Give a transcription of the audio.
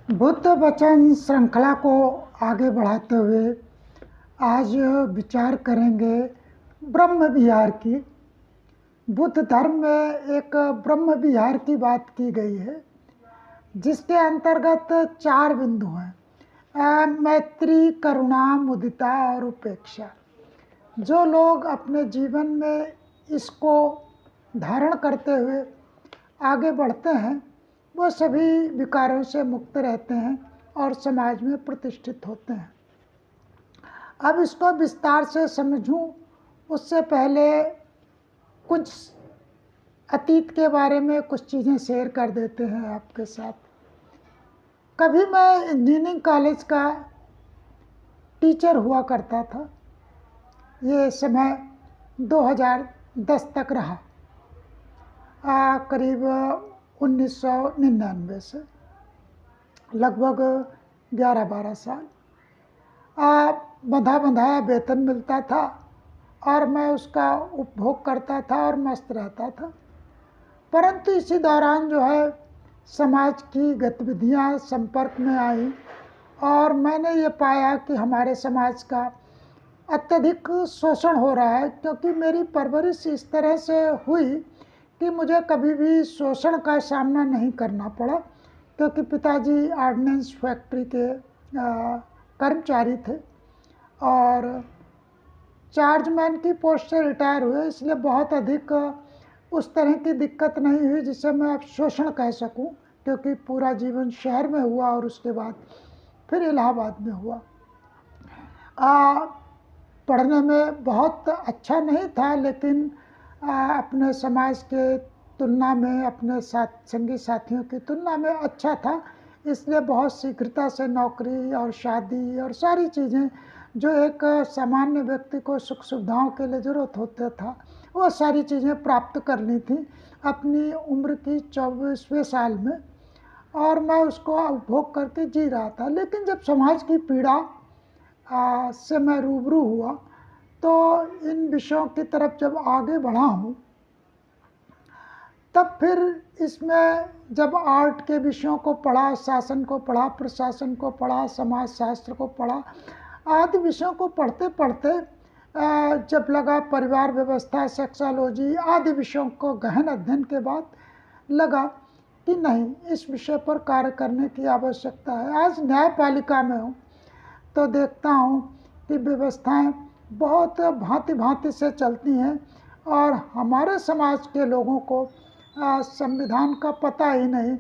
बुद्ध वचन श्रृंखला को आगे बढ़ाते हुए आज विचार करेंगे ब्रह्म विहार की। बुद्ध धर्म में एक ब्रह्म विहार की बात की गई है, जिसके अंतर्गत 4 बिंदु हैं: मैत्री, करुणा, मुदिता और उपेक्षा। जो लोग अपने जीवन में इसको धारण करते हुए आगे बढ़ते हैं, वो सभी विकारों से मुक्त रहते हैं और समाज में प्रतिष्ठित होते हैं। अब इसको विस्तार से समझूं उससे पहले कुछ अतीत के बारे में कुछ चीज़ें शेयर कर देते हैं आपके साथ। कभी मैं इंजीनियरिंग कॉलेज का टीचर हुआ करता था। ये समय 2010 तक रहा, करीब 1999 से लगभग 11-12 साल। बंधा बंधाया वेतन मिलता था और मैं उसका उपभोग करता था और मस्त रहता था। परंतु इसी दौरान जो है समाज की गतिविधियां संपर्क में आई और मैंने ये पाया कि हमारे समाज का अत्यधिक शोषण हो रहा है, क्योंकि मेरी परवरिश इस तरह से हुई कि मुझे कभी भी शोषण का सामना नहीं करना पड़ा, क्योंकि पिताजी ऑर्डिनेंस फैक्ट्री के कर्मचारी थे और चार्जमैन की पोस्ट से रिटायर हुए, इसलिए बहुत अधिक उस तरह की दिक्कत नहीं हुई जिसे मैं अब शोषण कह सकूं, क्योंकि पूरा जीवन शहर में हुआ और उसके बाद फिर इलाहाबाद में हुआ। पढ़ने में बहुत अच्छा नहीं था, लेकिन अपने समाज के तुलना में, अपने संगी साथियों की तुलना में अच्छा था, इसलिए बहुत शीघ्रता से नौकरी और शादी और सारी चीज़ें जो एक सामान्य व्यक्ति को सुख सुविधाओं के लिए ज़रूरत होता था, वो सारी चीज़ें प्राप्त करनी थी अपनी उम्र की 24वें साल में, और मैं उसको उपभोग करके जी रहा था। लेकिन जब समाज की पीड़ा से मैं रूबरू हुआ तो इन विषयों की तरफ जब आगे बढ़ा हूँ, तब फिर इसमें जब आर्ट के विषयों को पढ़ा, शासन को पढ़ा, प्रशासन को पढ़ा, समाज शास्त्र को पढ़ा, आदि विषयों को पढ़ते पढ़ते जब लगा परिवार व्यवस्था, सेक्सोलॉजी आदि विषयों को गहन अध्ययन के बाद लगा कि नहीं, इस विषय पर कार्य करने की आवश्यकता है। आज न्यायपालिका में हूँ तो देखता हूँ कि व्यवस्थाएं बहुत भांति भांति से चलती हैं और हमारे समाज के लोगों को संविधान का पता ही नहीं,